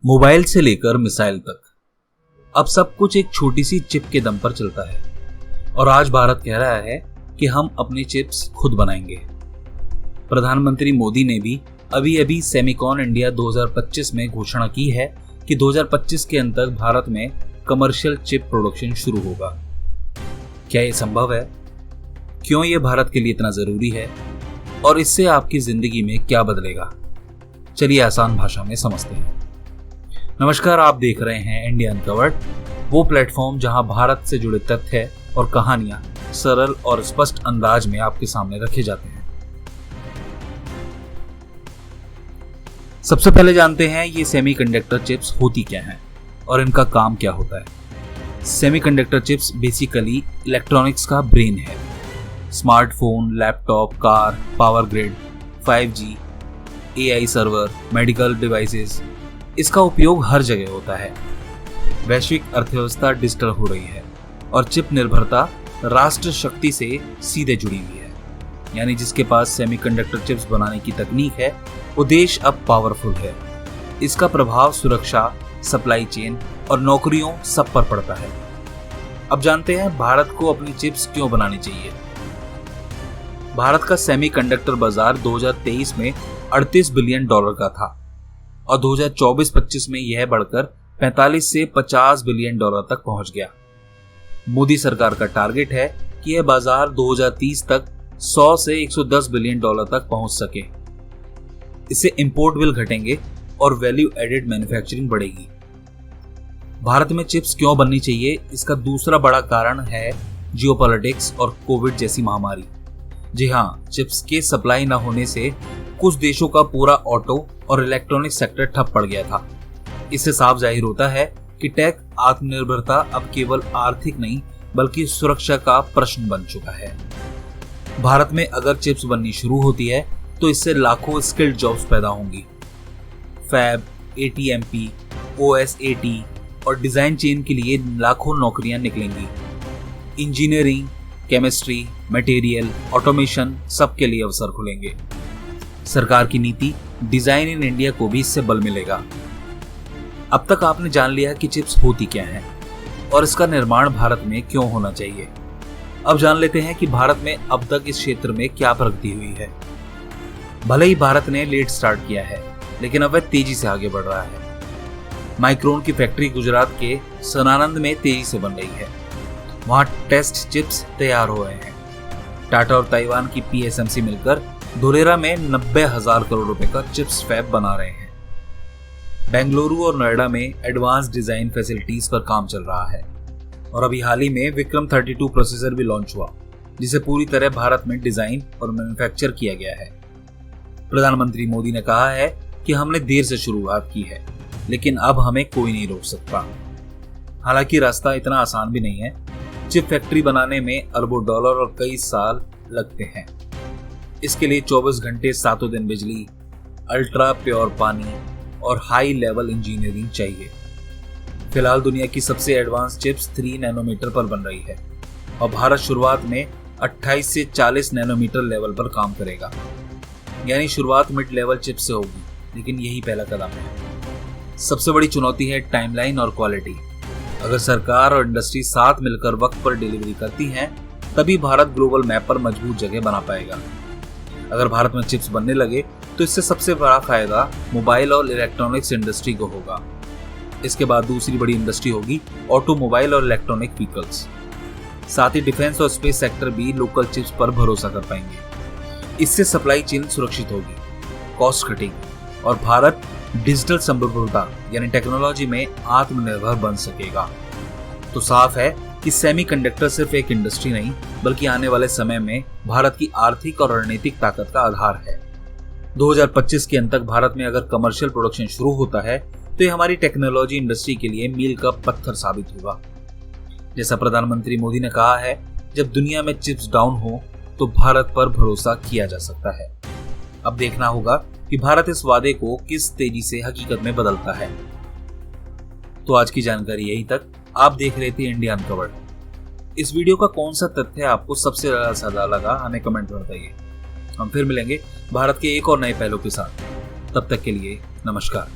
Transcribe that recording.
Mobile से लेकर missile तक अब सब कुछ एक छोटी सी चिप के दम पर चलता है और आज भारत कह रहा है कि हम अपनी चिप्स खुद बनाएंगे। प्रधानमंत्री मोदी ने भी अभी अभी सेमिकॉन इंडिया 2025 में घोषणा की है कि 2025 के अंत तक भारत में कमर्शियल चिप प्रोडक्शन शुरू होगा। क्या ये संभव है? क्यों ये भारत के लिए इतना जरूरी है और इससे आपकी जिंदगी में क्या बदलेगा? चलिए आसान भाषा में समझते हैं। नमस्कार, आप देख रहे हैं इंडिया अनकवर्ड, वो प्लेटफॉर्म जहां भारत से जुड़े तथ्य और कहानियां सरल और स्पष्ट अंदाज में आपके सामने रखे जाते हैं। सबसे पहले जानते हैं ये सेमीकंडक्टर चिप्स होती क्या हैं और इनका काम क्या होता है। सेमीकंडक्टर चिप्स बेसिकली इलेक्ट्रॉनिक्स का ब्रेन है। Smartphone, laptop, car, power grid, 5G, AI server, medical devices, इसका उपयोग हर जगह होता है। वैश्विक अर्थव्यवस्था डिजिटल हो रही है और चिप निर्भरता राष्ट्र शक्ति से सीधे जुड़ी हुई है। यानी जिसके पास सेमीकंडक्टर चिप्स बनाने की तकनीक है वो देश अब पावरफुल है। इसका प्रभाव सुरक्षा, सप्लाई चेन और नौकरियों सब पर पड़ता है। अब जानते हैं भारत को अपनी चिप्स क्यों बनानी चाहिए। भारत का सेमीकंडक्टर बाजार 2023 में $38 बिलियन का था और 2024-25 में यह बढ़कर 45 से 50 बिलियन डॉलर तक पहुंच गया। मोदी सरकार का टारगेट है कि यह बाजार 2030 तक 100 से 110 बिलियन डॉलर तक पहुंच सके। इससे इंपोर्ट बिल घटेंगे और वैल्यू एडेड मैन्युफैक्चरिंग बढ़ेगी। भारत में चिप्स क्यों बननी चाहिए, इसका दूसरा बड़ा कारण है जियोपॉलिटिक्स और कोविड जैसी महामारी। जी हाँ, चिप्स के सप्लाई न होने से कुछ देशों का पूरा ऑटो और इलेक्ट्रॉनिक सेक्टर ठप पड़ गया था। इससे साफ जाहिर होता है कि टेक आत्मनिर्भरता अब केवल आर्थिक नहीं बल्कि सुरक्षा का प्रश्न बन चुका है। भारत में अगर चिप्स बननी शुरू होती है तो इससे लाखों स्किल्ड जॉब्स पैदा होंगी। फैब, ATMP, OSAT और डिजाइन चेन के लिए लाखों नौकरियां निकलेंगी। इंजीनियरिंग, केमिस्ट्री, मटेरियल, ऑटोमेशन सबके लिए अवसर खुलेंगे। सरकार की नीति डिजाइन इन इंडिया को भी इससे बल मिलेगा। अब तक आपने जान लिया कि चिप्स होती क्या है और इसका निर्माण भारत में क्यों होना चाहिए। अब जान लेते हैं कि भारत में अब तक इस क्षेत्र में क्या प्रगति हुई है। भले ही भारत ने लेट स्टार्ट किया है लेकिन अब वह तेजी से आगे बढ़ रहा है। माइक्रोन की फैक्ट्री गुजरात के सनानंद में तेजी से बन रही है। वहां टेस्ट चिप्स तैयार हो रहे हैं। टाटा और ताइवान की PSMC मिलकर धुलेरा में 90,000 करोड़ रुपए का चिप्स फैब बना रहे हैं। बेंगलुरु और नोएडा में एडवांस डिजाइन फैसिलिटीज पर काम चल रहा है और अभी हाल ही में विक्रम 32 प्रोसेसर भी लॉन्च हुआ जिसे पूरी तरह भारत में डिजाइन और मैन्युफैक्चर किया गया है। प्रधानमंत्री मोदी ने कहा है कि हमने देर से शुरुआत की है लेकिन अब हमें कोई नहीं रोक सकता। हालांकि रास्ता इतना आसान भी नहीं है। चिप फैक्ट्री बनाने में अरबों डॉलर और कई साल लगते हैं। इसके लिए 24 घंटे 7 दिन बिजली, अल्ट्रा प्योर पानी और हाई लेवल इंजीनियरिंग चाहिए। फिलहाल दुनिया की सबसे एडवांस चिप्स 3 नैनोमीटर पर बन रही है और भारत शुरुआत में 28 से 40 नैनोमीटर लेवल पर काम करेगा। यानी शुरुआत मिड लेवल चिप से होगी, लेकिन यही पहला कदम है। सबसे बड़ी चुनौती है टाइमलाइन और क्वालिटी। अगर सरकार और इंडस्ट्री साथ मिलकर वक्त पर डिलीवरी करती हैं, तभी भारत ग्लोबल मैप पर मजबूत जगह बना पाएगा। अगर भारत में चिप्स बनने लगे तो इससे सबसे बड़ा फायदा मोबाइल और इलेक्ट्रॉनिक्स इंडस्ट्री को होगा। इसके बाद दूसरी बड़ी इंडस्ट्री होगी ऑटोमोबाइल और इलेक्ट्रॉनिक व्हीकल्स। साथ ही डिफेंस और स्पेस सेक्टर भी लोकल चिप्स पर भरोसा कर पाएंगे। इससे सप्लाई चेन सुरक्षित होगी, कॉस्ट घटेगी और भारत डिजिटल संप्रभुता यानी टेक्नोलॉजी में आत्मनिर्भर बन सकेगा। तो साफ है कि सेमीकंडक्टर सिर्फ एक इंडस्ट्री नहीं बल्कि आने वाले समय में भारत की आर्थिक और रणनीतिक ताकत का आधार है। 2025 के अंत तक भारत में अगर कमर्शियल प्रोडक्शन शुरू होता है तो ये हमारी टेक्नोलॉजी इंडस्ट्री के लिए मील का पत्थर साबित होगा। जैसा प्रधानमंत्री मोदी ने कहा है, जब दुनिया में चिप्स डाउन हो तो भारत पर भरोसा किया जा सकता है। अब देखना होगा कि भारत इस वादे को किस तेजी से हकीकत में बदलता है। तो आज की जानकारी यहीं तक। आप देख रहे थे इंडिया अनकवर्ड। इस वीडियो का कौन सा तथ्य आपको सबसे ज्यादा सदा लगा, हमें कमेंट में बताइए। हम फिर मिलेंगे भारत के एक और नए पहलू के साथ। तब तक के लिए नमस्कार।